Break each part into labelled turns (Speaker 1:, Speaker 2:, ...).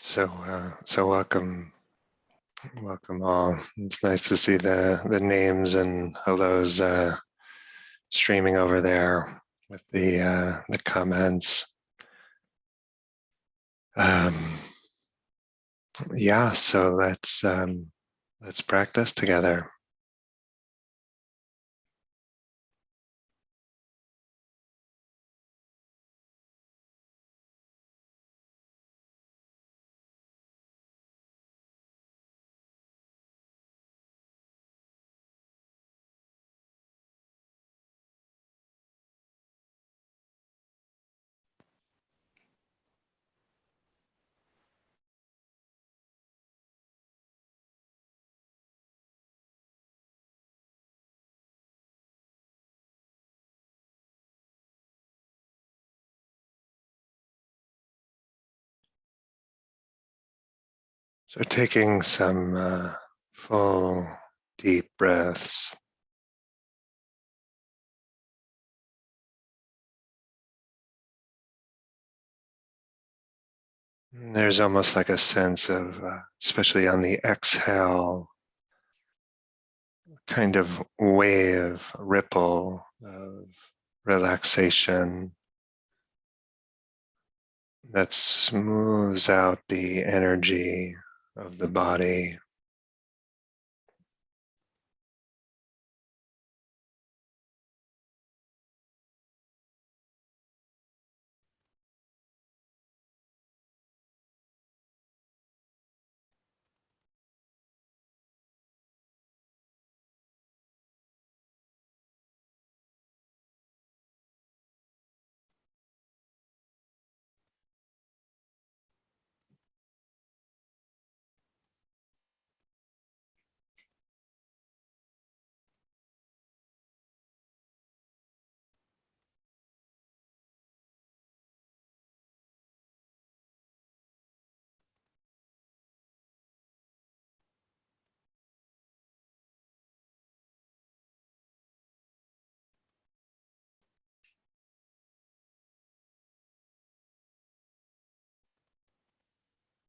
Speaker 1: So welcome all. It's nice to see the names and hellos streaming over there with the comments. Um, yeah, so let's practice together. So taking some full deep breaths. There's almost like a sense of, especially on the exhale, kind of wave, ripple of relaxation that smooths out the energy of the body.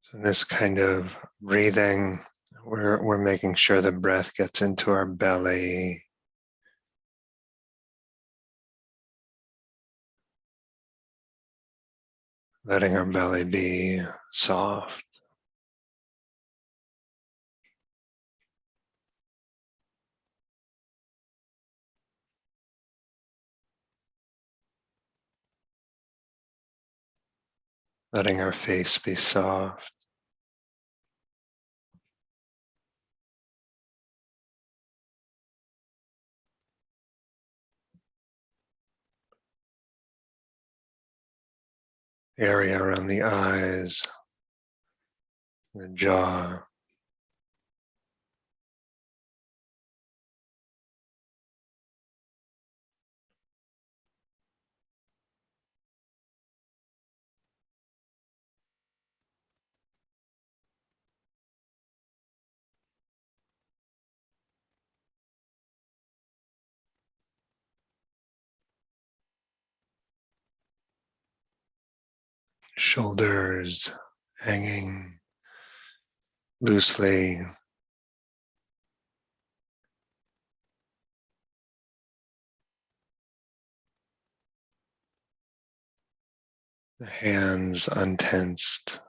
Speaker 1: So this kind of breathing, we're making sure the breath gets into our belly, letting our belly be soft. Letting our face be soft. The area around the eyes, the jaw. Shoulders hanging loosely. The hands untensed.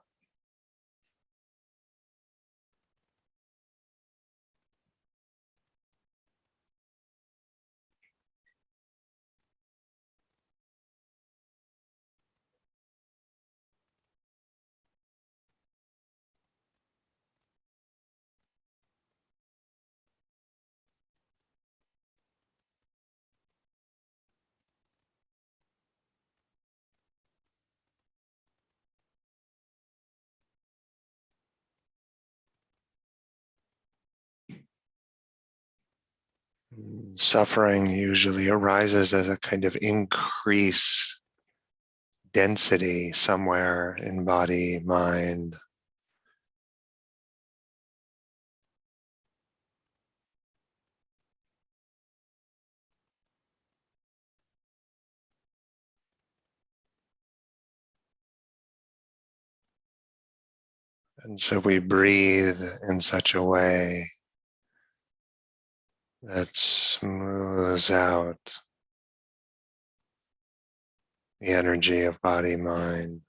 Speaker 1: Suffering usually arises as a kind of increase density somewhere in body, mind. And so we breathe in such a way that smooths out the energy of body, mind.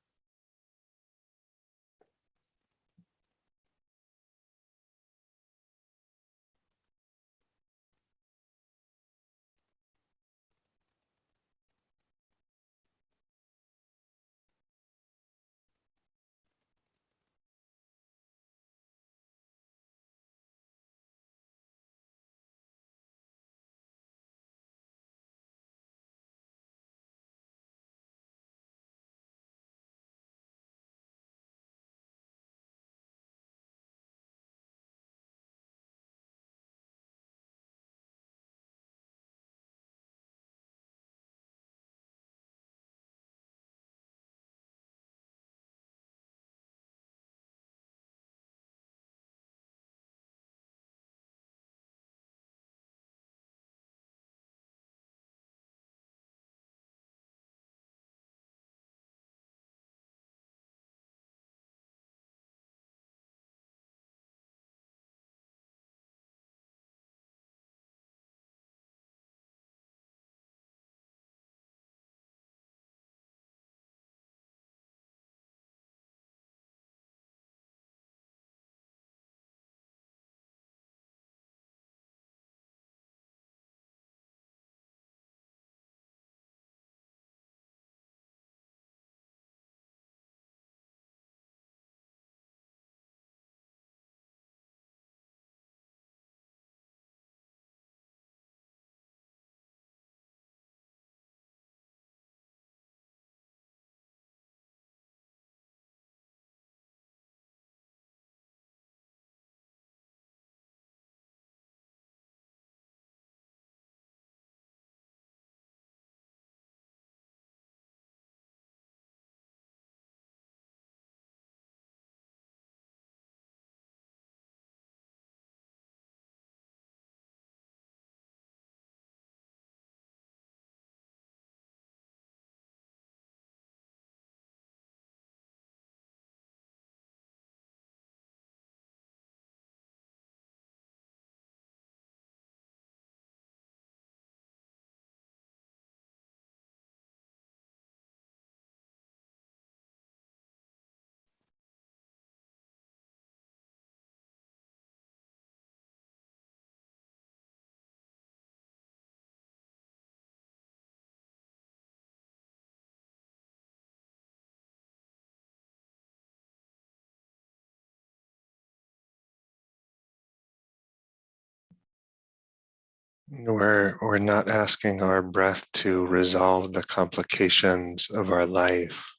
Speaker 1: We're not asking our breath to resolve the complications of our life,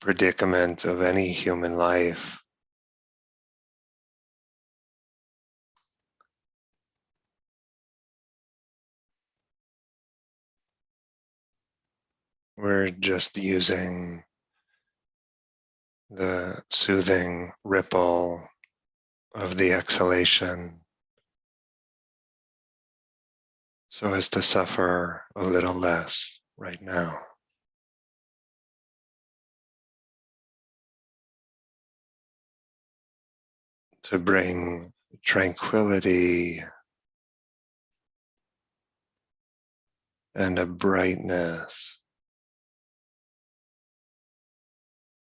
Speaker 1: predicament of any human life. We're just using the soothing ripple of the exhalation so as to suffer a little less right now. To bring tranquility and a brightness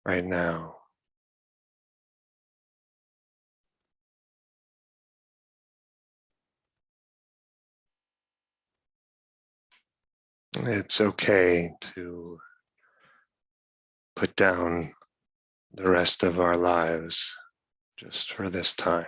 Speaker 1: right now. It's okay to put down the rest of our lives just for this time.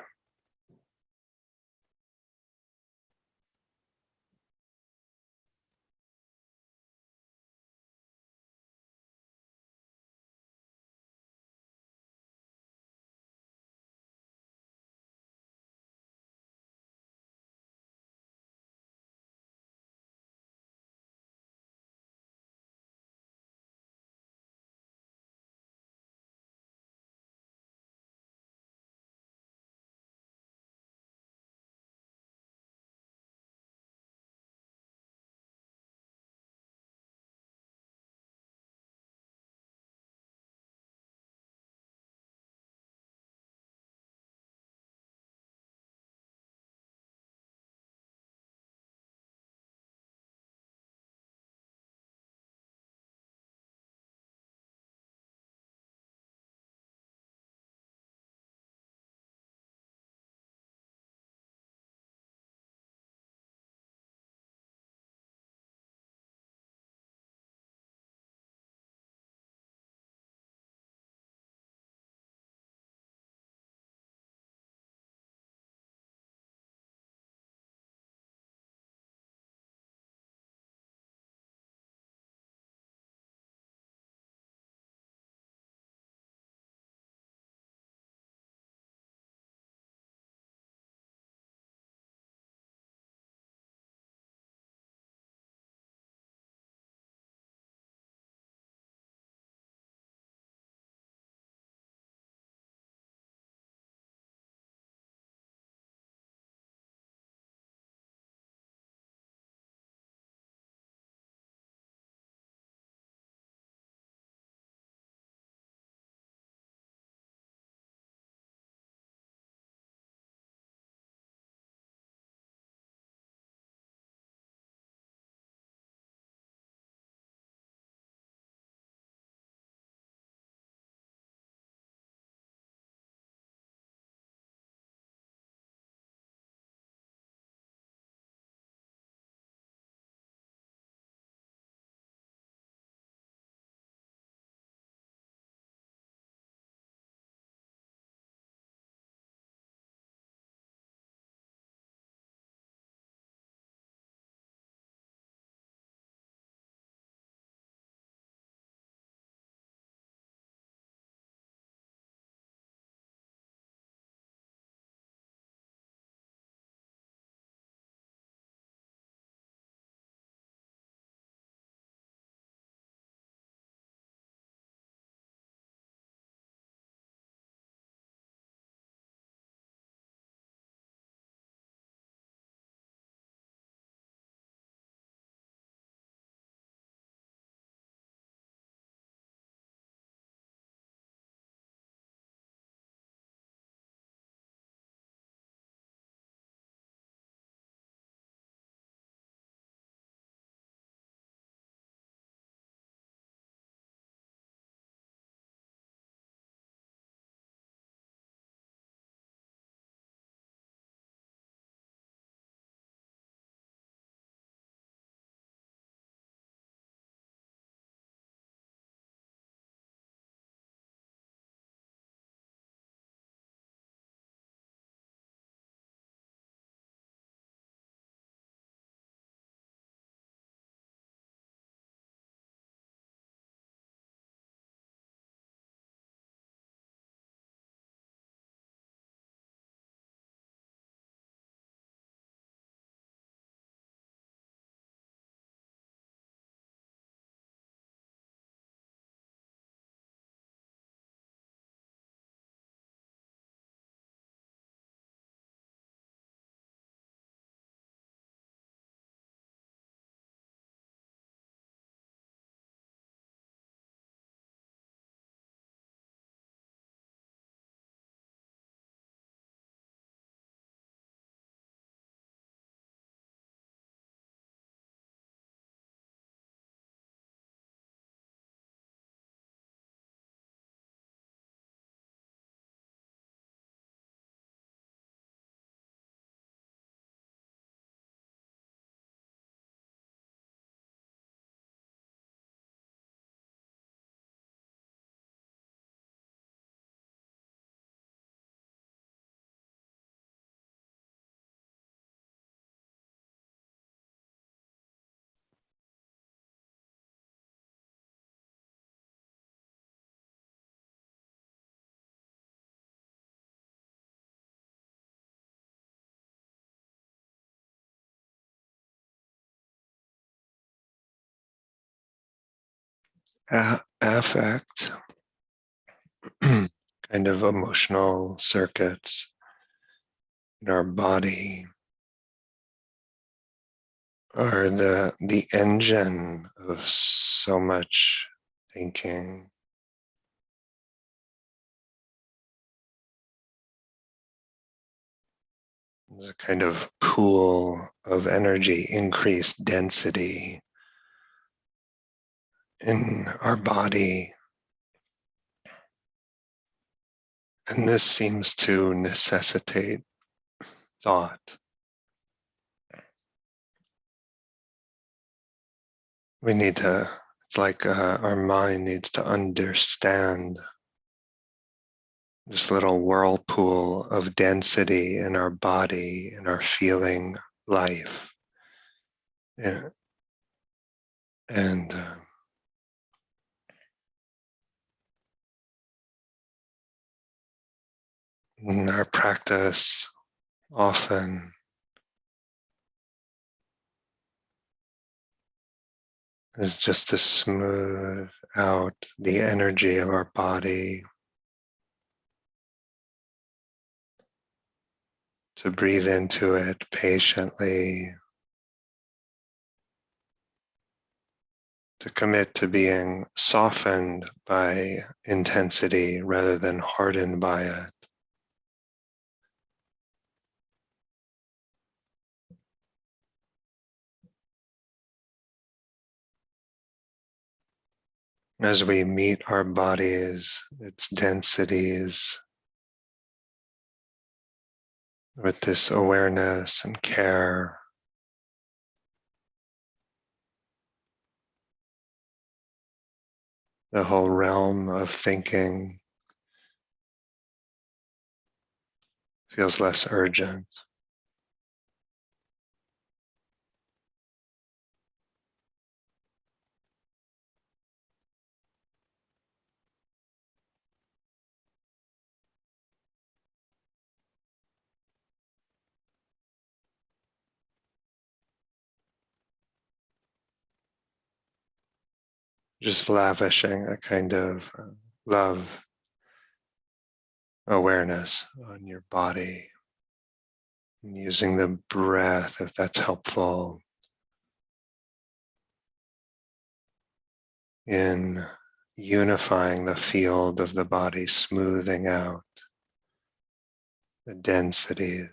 Speaker 1: affect, kind of emotional circuits in our body are the engine of so much thinking. There's a kind of pool of energy, increased density in our body. And this seems to necessitate thought. We need to, it's like our mind needs to understand this little whirlpool of density in our body, in our feeling life. Yeah. And in our practice, often is just to smooth out the energy of our body, to breathe into it patiently, to commit to being softened by intensity rather than hardened by it. As we meet our bodies, its densities, with this awareness and care, the whole realm of thinking feels less urgent. Just lavishing a kind of love awareness on your body, and using the breath if that's helpful in unifying the field of the body, smoothing out the densities.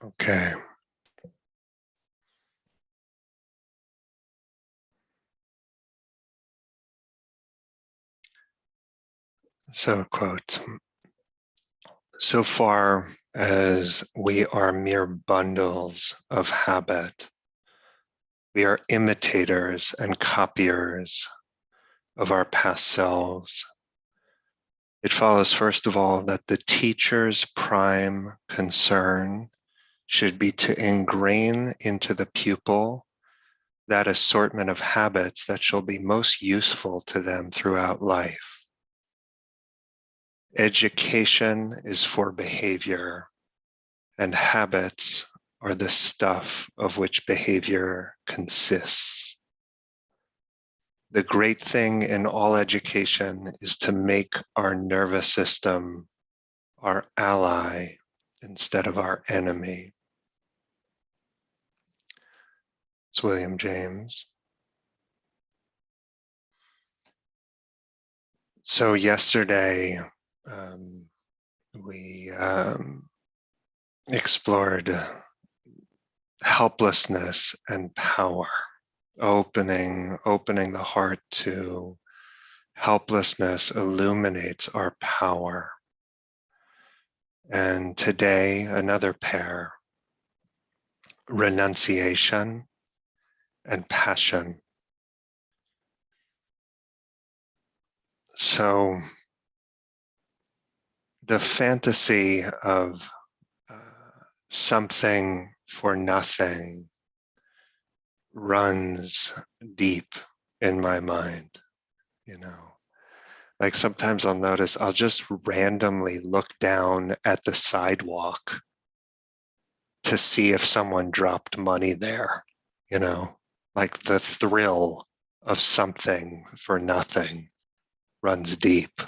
Speaker 1: Okay. So, quote, so far as we are mere bundles of habit, we are imitators and copiers of our past selves. It follows, first of all, that the teacher's prime concern should be to ingrain into the pupil that assortment of habits that shall be most useful to them throughout life. Education is for behavior, and habits are the stuff of which behavior consists. The great thing in all education is to make our nervous system our ally instead of our enemy. It's William James. So yesterday, we explored helplessness and power, opening the heart to helplessness illuminates our power. And today, another pair, renunciation and passion. So the fantasy of something for nothing runs deep in my mind, you know. Like sometimes I'll notice I'll just randomly look down at the sidewalk to see if someone dropped money there, you know, like the thrill of something for nothing runs deep.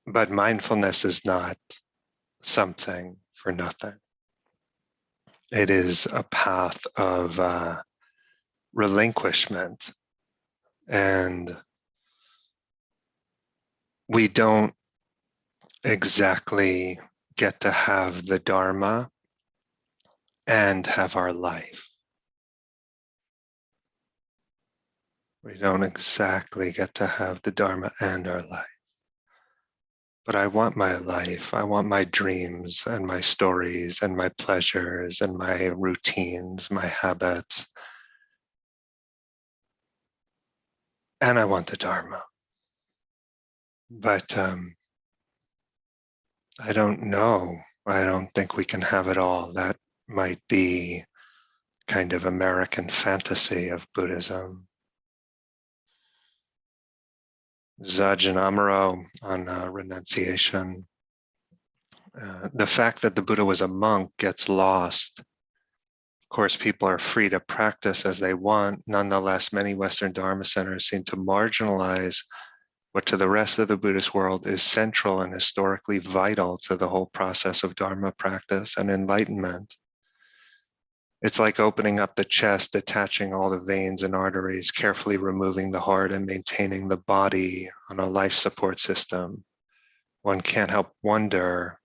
Speaker 1: But mindfulness is not something for nothing. It is a path of relinquishment. And we don't exactly get to have the Dharma and have our life. We don't exactly get to have the Dharma and our life. But I want my life. I want my dreams and my stories and my pleasures and my routines, my habits. And I want the Dharma. But I don't know. I don't think we can have it all. That might be kind of American fantasy of Buddhism. Zajin Amaro on renunciation. The fact that the Buddha was a monk gets lost. Of course, people are free to practice as they want. Nonetheless, many Western Dharma centers seem to marginalize what to the rest of the Buddhist world is central and historically vital to the whole process of Dharma practice and enlightenment. It's like opening up the chest, detaching all the veins and arteries, carefully removing the heart and maintaining the body on a life support system. One can't help wonder,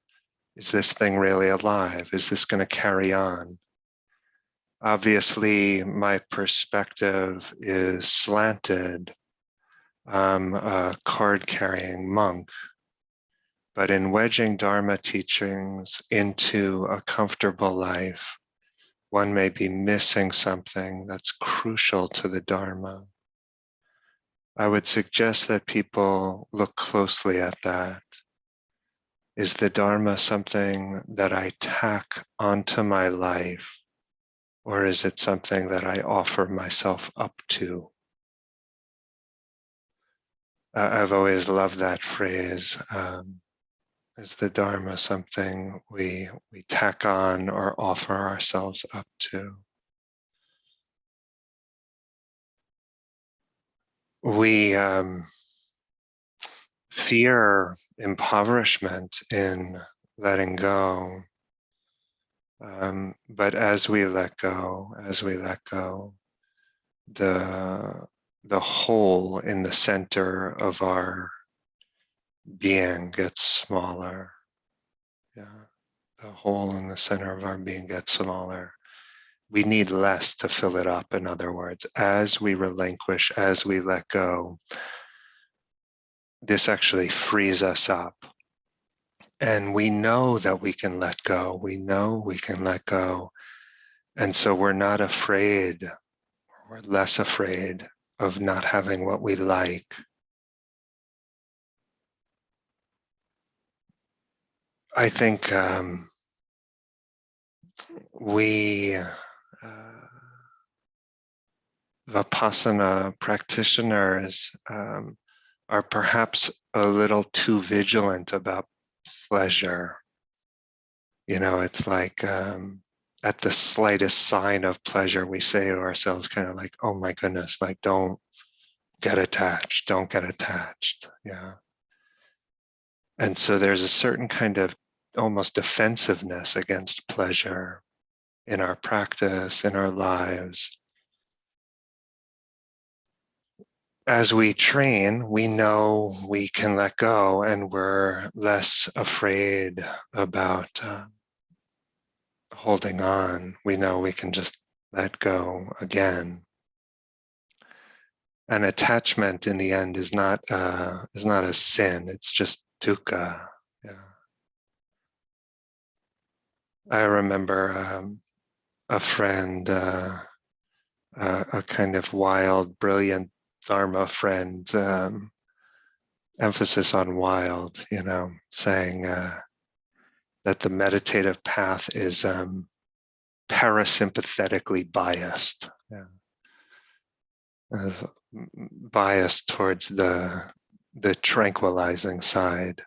Speaker 1: is this thing really alive? Is this going to carry on? Obviously, my perspective is slanted. I'm a card-carrying monk. But in wedging Dharma teachings into a comfortable life, one may be missing something that's crucial to the Dharma. I would suggest that people look closely at that. Is the Dharma something that I tack onto my life, or is it something that I offer myself up to? I've always loved that phrase. Is the Dharma something we tack on or offer ourselves up to? We fear impoverishment in letting go. But as we let go, the hole in the center of our being gets smaller. Yeah. The hole in the center of our being gets smaller. We need less to fill it up, in other words. As we relinquish, as we let go, this actually frees us up. And we know that we can let go. We know we can let go. And so we're not afraid, we're less afraid of not having what we like. I think we Vipassana practitioners are perhaps a little too vigilant about pleasure. You know, it's like at the slightest sign of pleasure, we say to ourselves kind of like, oh my goodness, like don't get attached, don't get attached. Yeah. And so there's a certain kind of almost defensiveness against pleasure in our practice, in our lives. As we train, we know we can let go and we're less afraid about holding on. We know we can just let go again. And attachment in the end is not a sin, it's just dukkha. Yeah. I remember a friend, a kind of wild, brilliant Dharma friend, emphasis on wild, you know, saying that the meditative path is parasympathetically biased, yeah. Biased towards the tranquilizing side.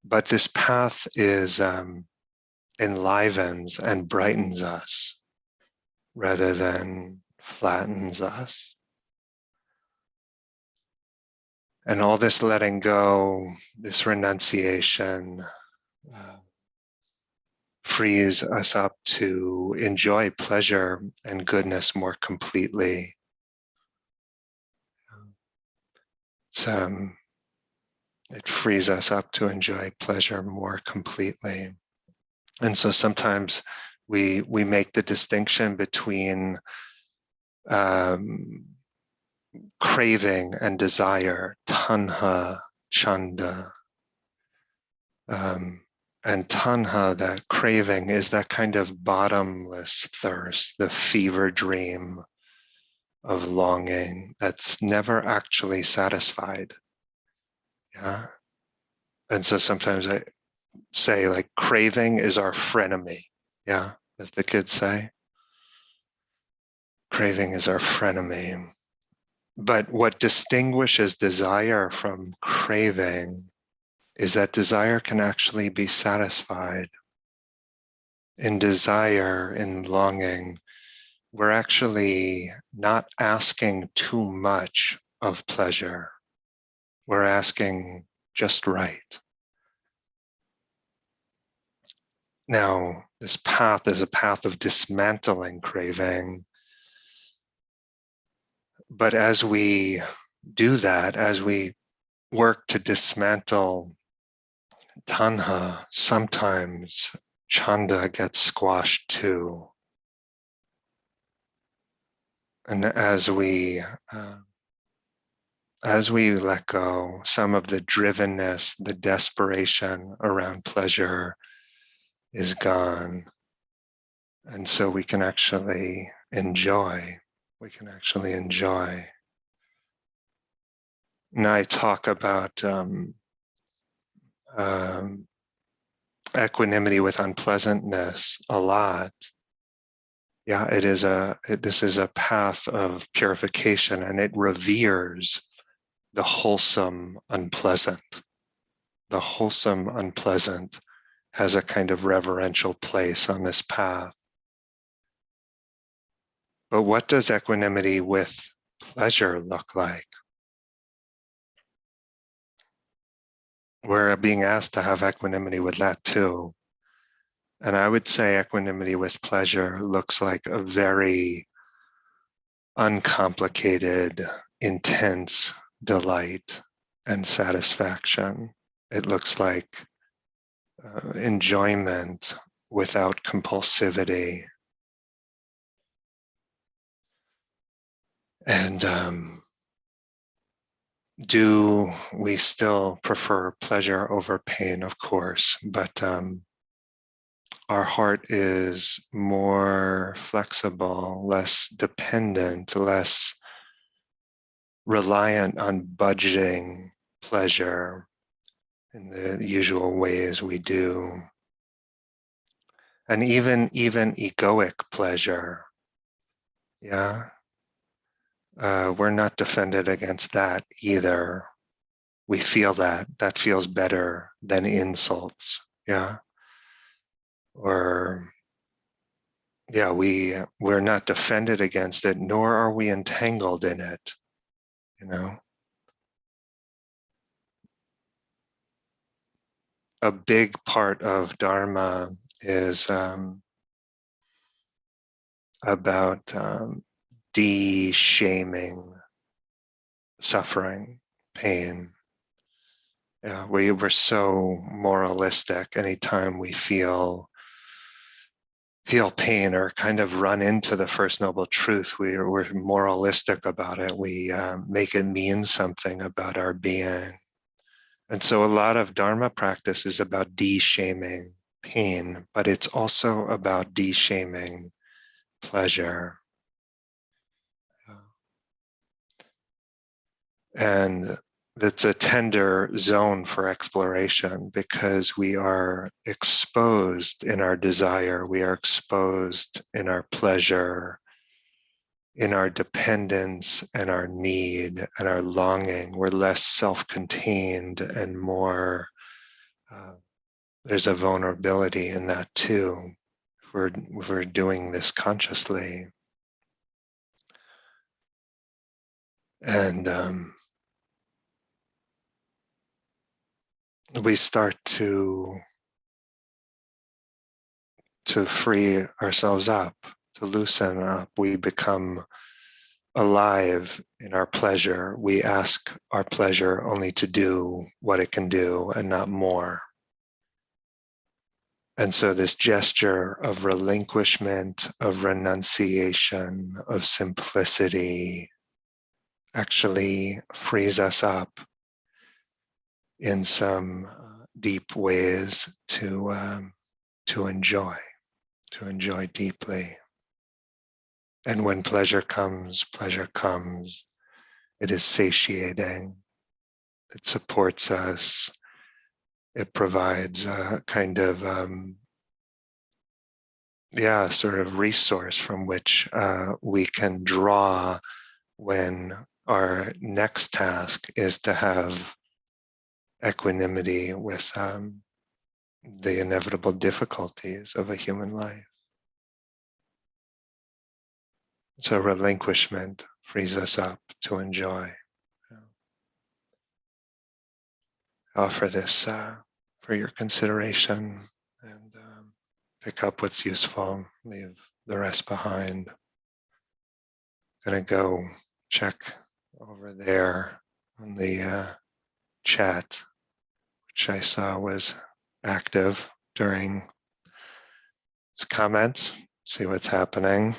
Speaker 1: But this path is enlivens and brightens us rather than flattens us. And all this letting go, this renunciation, frees us up to enjoy pleasure and goodness more completely. It frees us up to enjoy pleasure more completely. And so sometimes we make the distinction between craving and desire, tanha, chanda. And tanha, that craving, is that kind of bottomless thirst, the fever dream of longing that's never actually satisfied. Yeah. And so sometimes I say, like, craving is our frenemy. Yeah, as the kids say. Craving is our frenemy. But what distinguishes desire from craving is that desire can actually be satisfied. In desire, in longing, we're actually not asking too much of pleasure. We're asking just right. Now, this path is a path of dismantling craving. But as we do that, as we work to dismantle tanha, sometimes chanda gets squashed too. And as we let go, some of the drivenness, the desperation around pleasure is gone. And so we can actually enjoy. We can actually enjoy. And I talk about equanimity with unpleasantness a lot. Yeah, this is a path of purification, and it reveres the wholesome unpleasant. The wholesome unpleasant has a kind of reverential place on this path. But what does equanimity with pleasure look like? We're being asked to have equanimity with that too. And I would say equanimity with pleasure looks like a very uncomplicated, intense delight and satisfaction. It looks like enjoyment without compulsivity. And do we still prefer pleasure over pain? Of course, but our heart is more flexible, less dependent, less reliant on budgeting pleasure in the usual ways we do. And even egoic pleasure, yeah, we're not defended against that either. We feel that feels better than insults, yeah. Or yeah, we're not defended against it, nor are we entangled in it, you know. A big part of Dharma is about de-shaming suffering, pain. Yeah, we were so moralistic. Anytime we feel pain or kind of run into the First Noble Truth, we're moralistic about it. We make it mean something about our being. And so a lot of Dharma practice is about de-shaming pain, but it's also about de-shaming pleasure. And that's a tender zone for exploration because we are exposed in our desire, we are exposed in our pleasure, in our dependence and our need and our longing. We're less self-contained and more, there's a vulnerability in that too, if we're doing this consciously. And we start to free ourselves up, to loosen up. We become alive in our pleasure. We ask our pleasure only to do what it can do and not more. And so this gesture of relinquishment, of renunciation, of simplicity actually frees us up in some deep ways to enjoy deeply. And when pleasure comes, it is satiating, it supports us, it provides a kind of, sort of resource from which we can draw when our next task is to have equanimity with the inevitable difficulties of a human life. So relinquishment frees us up to enjoy. Offer this for your consideration and pick up what's useful, leave the rest behind. I'm gonna go check over there on the chat, which I saw was active during his comments, see what's happening.